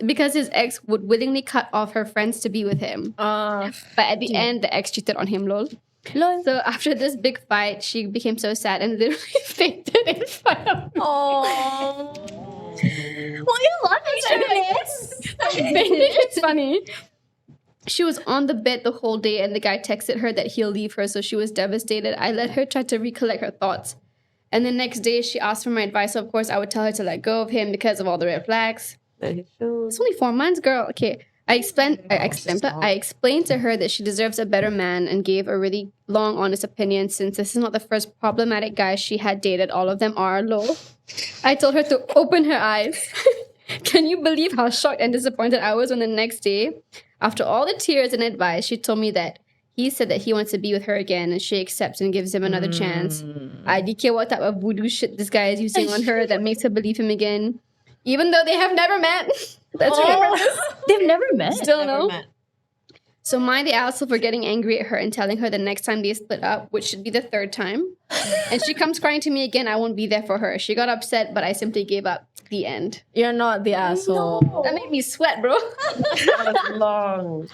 because his ex would willingly cut off her friends to be with him. But at the end, the ex cheated on him, lol. So after this big fight, she became so sad and literally fainted in front of me. Oh. Why you laughing, It's funny. She was on the bed the whole day and the guy texted her that he'll leave her, so she was devastated. I let her try to recollect her thoughts. And the next day, she asked for my advice. So, of course, I would tell her to let go of him because of all the red flags. It's only 4 months, girl. Okay. I explained to her that she deserves a better man and gave a really long, honest opinion since this is not the first problematic guy she had dated. All of them are, lol. I told her to open her eyes. Can you believe how shocked and disappointed I was when the next day, after all the tears and advice, she told me that he said that he wants to be with her again and she accepts and gives him another chance. I don't care what type of voodoo shit this guy is using on her that makes her believe him again. Even though they have never met. Let's remember this. They've never met. Still no. So mind the asshole for getting angry at her and telling her the next time they split up, which should be the 3rd time. And she comes crying to me again, I won't be there for her. She got upset, but I simply gave up. The end. You're not the asshole. That made me sweat, bro. That was long.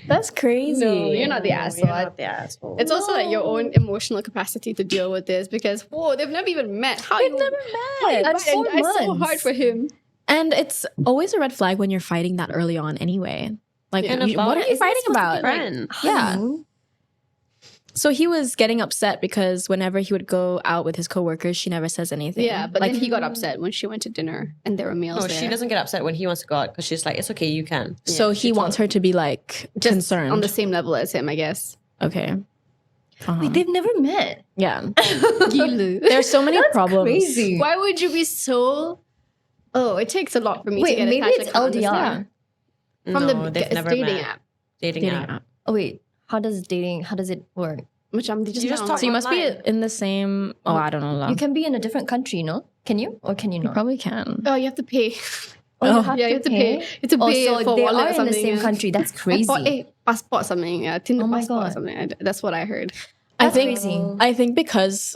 That's crazy. No, you're not the asshole. You're not the asshole. It's also like your own emotional capacity to deal with this because, whoa, they've never even met. They've never met. That's 4 It's so months. hard for him. And it's always a red flag when you're fighting that early on anyway. Like, And what are you isn't fighting it supposed to about? be friend? Yeah. So he was getting upset because whenever he would go out with his coworkers, she never says anything. Yeah, but like, then he got upset when she went to dinner and there were meals No, there. she doesn't get upset when he wants to go out because she's like, it's okay, you can. So he wants her to be like Just concerned. on the same level as him, I guess. Okay. Uh-huh. Wait, they've never met. Yeah. Gilu. There's so many problems. Crazy. Why would you be so... Oh, it takes a lot for me Wait, to get maybe attached. it's I can't LDR. understand. From No, the they've never dating met. app. Dating app. Oh wait, how does it work? Which I'm just You just talk So you must be online. in the same... Oh, I don't know. You can be in a different country, no? Can you? Or can you You not? probably can. Oh, you have to pay. Oh, Oh. You have to pay. You have to Oh, pay so for they wallet are or in something. the same country. That's crazy. A passport something. Yeah, Tinder Oh my passport or God. something. That's what I heard. I That's think crazy. I think because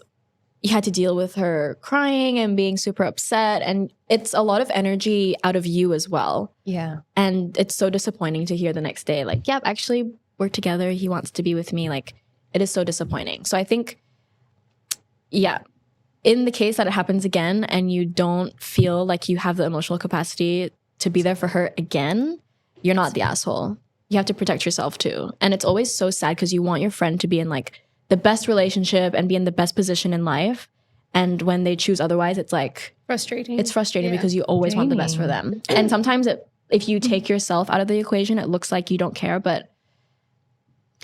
you had to deal with her crying and being super upset, and it's a lot of energy out of you as well. Yeah. And it's so disappointing to hear the next day, like, yeah, actually we're together. He wants to be with me. Like, it is so disappointing. So I think, yeah, in the case that it happens again and you don't feel like you have the emotional capacity to be there for her again, you're not the asshole. You have to protect yourself too. And it's always so sad because you want your friend to be in like the best relationship and be in the best position in life. And when they choose otherwise, it's like, Frustrating. it's frustrating Yeah. because you always want the best for them. And sometimes if you take yourself out of the equation, it looks like you don't care, but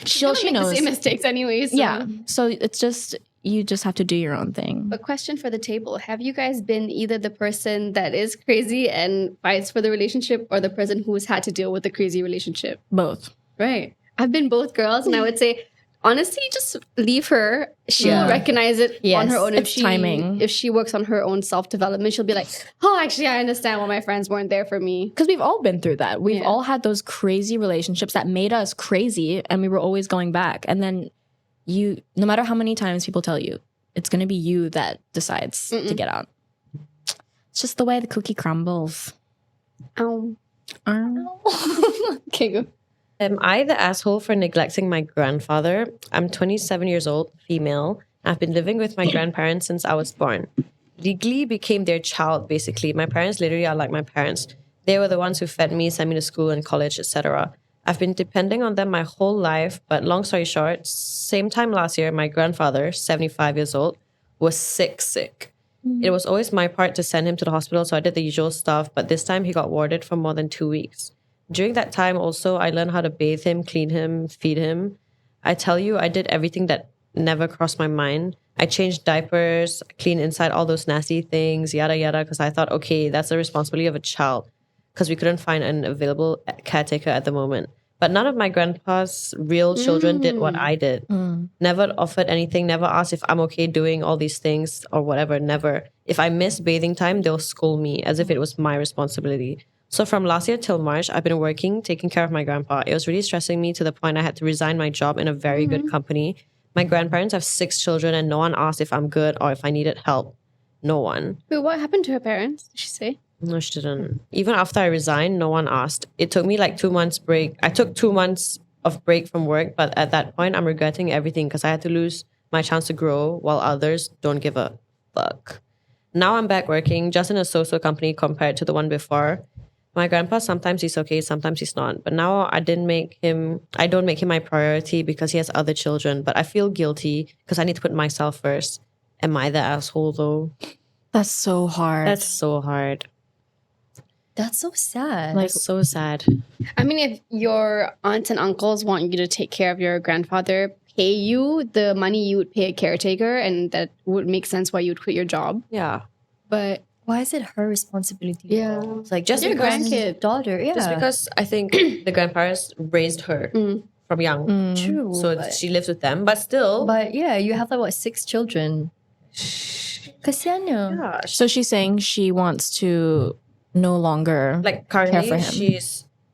she Make the knows. same mistakes anyways. So. Yeah. So it's just, you just have to do your own thing. But question for the table. Have you guys been either the person that is crazy and fights for the relationship or the person who's had to deal with the crazy relationship? Both. Right. I've been both girls and I would say, honestly, just leave her. She'll Yeah. recognize it on Yes. her own. It's timing. If she works on her own self-development, she'll be like, oh, actually, I understand why my friends weren't there for me. Because we've all been through that. We've Yeah. all had those crazy relationships that made us crazy and we were always going back. And then no matter how many times people tell you, it's going to be you that decides to get out. It's just the way the cookie crumbles. Ow. Ow. Okay, go. Am I the asshole for neglecting my grandfather? I'm 27 years old, female. I've been living with my grandparents since I was born. Legally became their child, basically. My parents literally are like my parents. They were the ones who fed me, sent me to school and college, etc. I've been depending on them my whole life, but long story short, same time last year, my grandfather, 75 years old, was sick. It was always my part to send him to the hospital, so I did the usual stuff, but this time he got warded for more than 2 weeks. During that time also, I learned how to bathe him, clean him, feed him. I tell you, I did everything that never crossed my mind. I changed diapers, cleaned inside all those nasty things, yada, yada, because I thought, okay, that's the responsibility of a child because we couldn't find an available caretaker at the moment. But none of my grandpa's real children did what I did. Never offered anything, never asked if I'm okay doing all these things or whatever, never. If I miss bathing time, they'll scold me as if it was my responsibility. So from last year till March, I've been working, taking care of my grandpa. It was really stressing me to the point I had to resign my job in a very good company. My grandparents have 6 children and no one asked if I'm good or if I needed help. No one. But what happened to her parents? Did she say? No, she didn't. Even after I resigned, no one asked. It took me like 2 months break. I took 2 months of break from work, but at that point, I'm regretting everything because I had to lose my chance to grow while others don't give a fuck. Now I'm back working just in a so-so company compared to the one before. My grandpa, sometimes he's okay, sometimes he's not. But now I don't make him my priority because he has other children. But I feel guilty because I need to put myself first. Am I the asshole though? That's so hard. That's so hard. That's so sad. Like so sad. I mean, if your aunts and uncles want you to take care of your grandfather, pay you the money you would pay a caretaker, and that would make sense why you would quit your job. Yeah. But why is it her responsibility? Yeah. It's like Just your because- grandkid daughter. Yeah, Just because I think the grandparents raised her from young. true. So but, she lives with them. But still. but yeah, you have like what 6 children. Kasianya. Yeah. So she's saying she wants to no longer Like care currently, for him.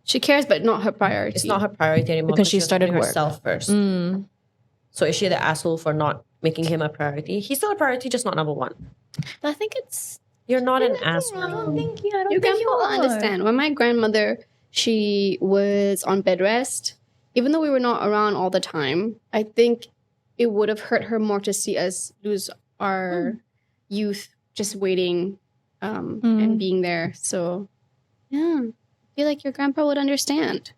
she cares, but not her priority. It's not her priority anymore Because she was started putting work. herself first. Mm. So is she the asshole for not making him a priority? He's still a priority, just not number 1. I think it's. You're not an I asshole. don't think. Yeah, I don't Your think you grandpa will are. understand. When my grandmother, she was on bed rest, even though we were not around all the time, I think it would have hurt her more to see us lose our youth just waiting and being there. So, yeah, I feel like your grandpa would understand.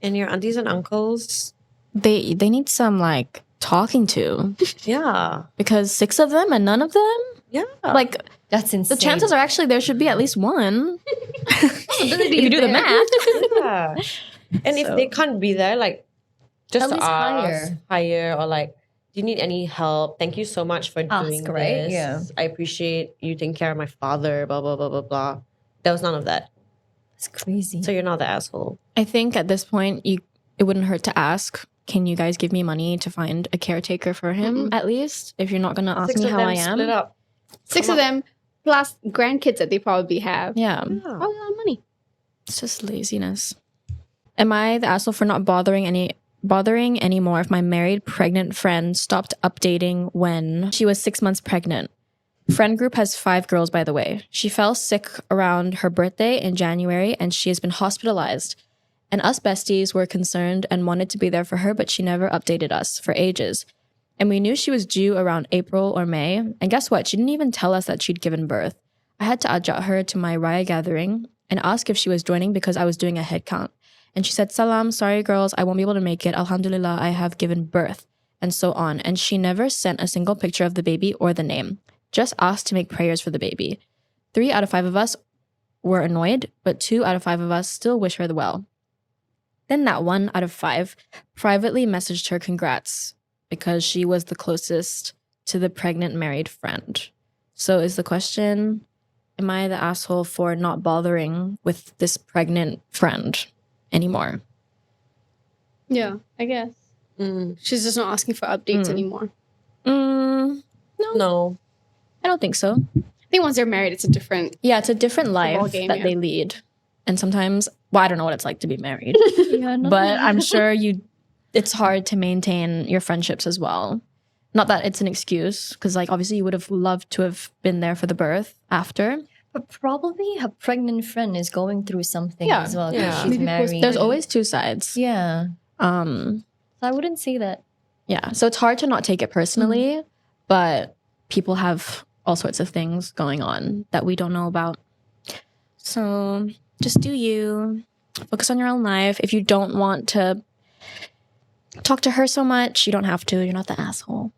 And your aunties and uncles, They need some like talking to yeah. because 6 of them and none of them. Yeah. Like That's insane. the chances are actually there should be at least one. If you do the math. Yeah. And if So- they can't be there, like just At to least ask, hire, or like, do you need any help? Thank you so much for Ask, doing right? this. Yeah. I appreciate you taking care of my father, blah, blah, blah, blah, blah. There was none of that. It's crazy. So you're not the asshole. I think at this point it wouldn't hurt to ask, can you guys give me money to find a caretaker for him at least? If you're not gonna ask 6 me of how them I am. split up. 6 Come of them, plus grandkids that they probably have. Yeah. Yeah. Probably a lot of money. It's just laziness. Am I the asshole for not bothering anymore if my married pregnant friend stopped updating when she was 6 months pregnant? Friend group has 5 girls, by the way. She fell sick around her birthday in January and she has been hospitalized. And us besties were concerned and wanted to be there for her, but she never updated us for ages. And we knew she was due around April or May. And guess what? She didn't even tell us that she'd given birth. I had to adjust her to my Raya gathering and ask if she was joining because I was doing a head count. And she said, Salam, sorry girls, I won't be able to make it. Alhamdulillah, I have given birth. And so on. And she never sent a single picture of the baby or the name. Just asked to make prayers for the baby. 3 out of 5 of us were annoyed, but 2 out of 5 of us still wish her the well. Then that 1 out of 5 privately messaged her congrats because she was the closest to the pregnant married friend. So is the question, am I the asshole for not bothering with this pregnant friend anymore? Yeah, I guess. She's just not asking for updates anymore. No. I don't think so. I think once they're married, it's a different. Yeah, it's a different life ballgame, that yeah. they lead. And sometimes, well, I don't know what it's like to be married, Yeah, no. but I'm sure it's hard to maintain your friendships as well. Not that it's an excuse, because like obviously you would have loved to have been there for the birth after. But probably her pregnant friend is going through something Yeah, as well. 'cause yeah. She's Maybe married. There's always 2 sides. Yeah. So I wouldn't say that. Yeah. So it's hard to not take it personally, but people have all sorts of things going on that we don't know about. So just do you. Focus on your own life. If you don't want to talk to her so much, you don't have to. You're not the asshole.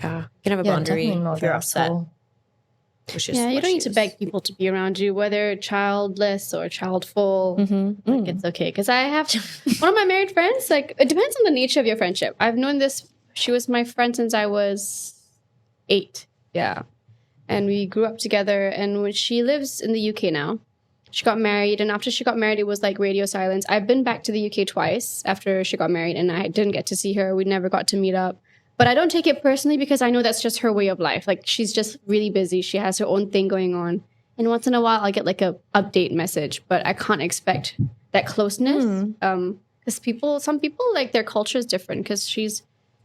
Yeah. You can have a Yeah, boundary definitely not if you're that, upset. so- Which is Yeah, you what don't she need to is. beg people to be around you, whether childless or childful. Mm-hmm. Like it's okay. Because I have one of my married friends, like it depends on the nature of your friendship. I've known this, she was my friend since I was 8. Yeah. And we grew up together. And when she lives in the UK now. she got married, and after she got married, it was like radio silence. I've been back to the UK twice after she got married, and I didn't get to see her. We never got to meet up. But I don't take it personally because I know that's just her way of life. Like, she's just really busy. She has her own thing going on. And once in a while, I'll get like a update message, but I can't expect that closeness. Because some people, like, their culture is different because she's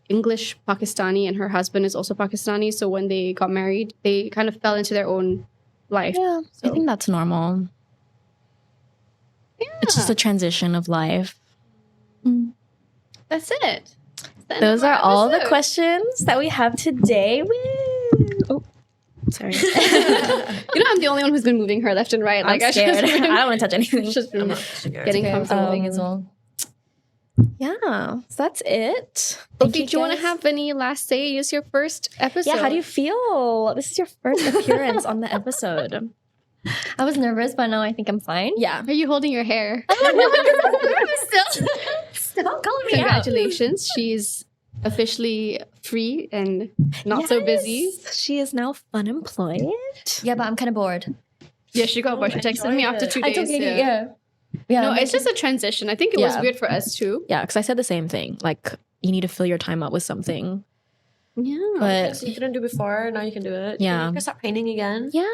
English Pakistani and her husband is also Pakistani. So when they got married, they kind of fell into their own life. Yeah, I think that's normal. Yeah. It's just a transition of life. That's it. Those are all the questions that we have today. Woo! Oh, sorry. I'm the only one who's been moving her left and right. I'm scared. I don't want to touch anything. Just been getting Okay, I'm comfortable. moving as well. Yeah, so that's it. Sophie, do you want to have any last say? It's your first episode. Yeah, how do you feel? This is your first appearance on the episode. I was nervous, but now I think I'm fine. Yeah. Are you holding your hair? Stop calling me out. Congratulations. She's officially free and not so busy. She is now unemployed. Yeah, but I'm kind of bored. Yeah, she got bored. She texted me after 2 days. Yeah. No, it's just a transition. I think it was Yeah. weird for us too. Yeah, because I said the same thing. Like, you need to fill your time up with something. Yeah. But You couldn't do before, now you can do it. Yeah. You can start painting again. yeah.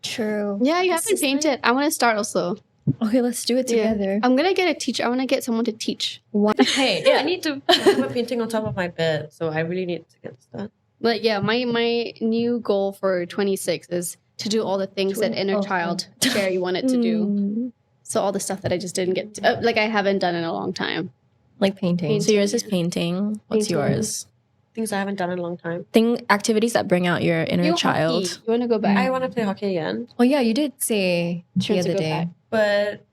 True. Yeah, you haven't painted. I want to start also. Okay, let's do it together. I'm going to get a teacher. I want to get someone to teach. Hey, I need to do a painting on top of my bed, so I really need to get this done. But yeah, my new goal for 26 is to do all the things that inner child Sherry wanted to do. So all the stuff that I just didn't get to, like I haven't done in a long time. Like painting. So yours is painting. What's Painting. yours? Things I haven't done in a long time. Activities that bring out your inner child. You want to go back? I want to play hockey again. Oh yeah, you did say the Chance to other go day. back. But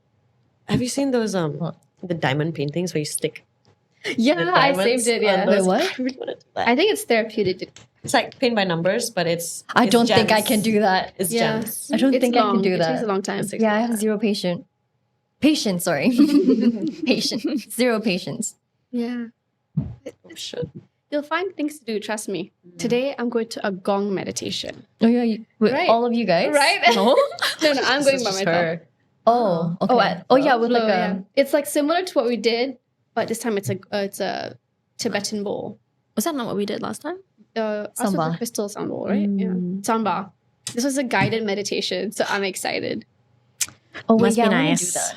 have you seen those the diamond paintings where you stick? Yeah, the I diamonds saved it. on Yeah, those? Wait, what? I really want to do that. I think it's therapeutic. It's like paint by numbers, but it's I it's don't think I gems. can do that. It's Yeah. gems. I don't It's think I long. can do It takes a that. long time. Yeah, I have zero patience. Patience, sorry. Patience. Zero patience. Yeah, Oh, shit. you'll find things to do. Trust me. Today I'm going to a gong meditation. Oh yeah, wait, Right. all of you guys? Right? No? No, I'm going This by is just myself. her. Oh, okay. Oh yeah, with like a It's like similar to what we did, but this time it's a Tibetan bowl. Was that not what we did last time? Us was Samba. a crystal sound bowl, right? Yeah, samba. This was a guided meditation, so I'm excited. Oh wait, Must be yeah, I wanna nice. do that.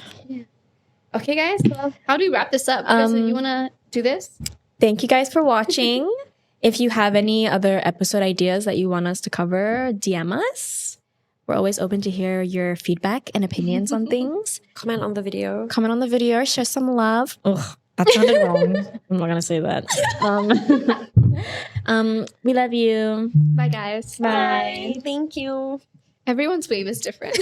Okay, guys. Well, how do we wrap this up? You want to do this? Thank you guys for watching. If you have any other episode ideas that you want us to cover, DM us. We're always open to hear your feedback and opinions on things. Comment on the video. Comment on the video, share some love. Ugh, that sounded wrong. I'm not gonna say that. We love you. Bye, guys. Bye. Thank you. Everyone's wave is different.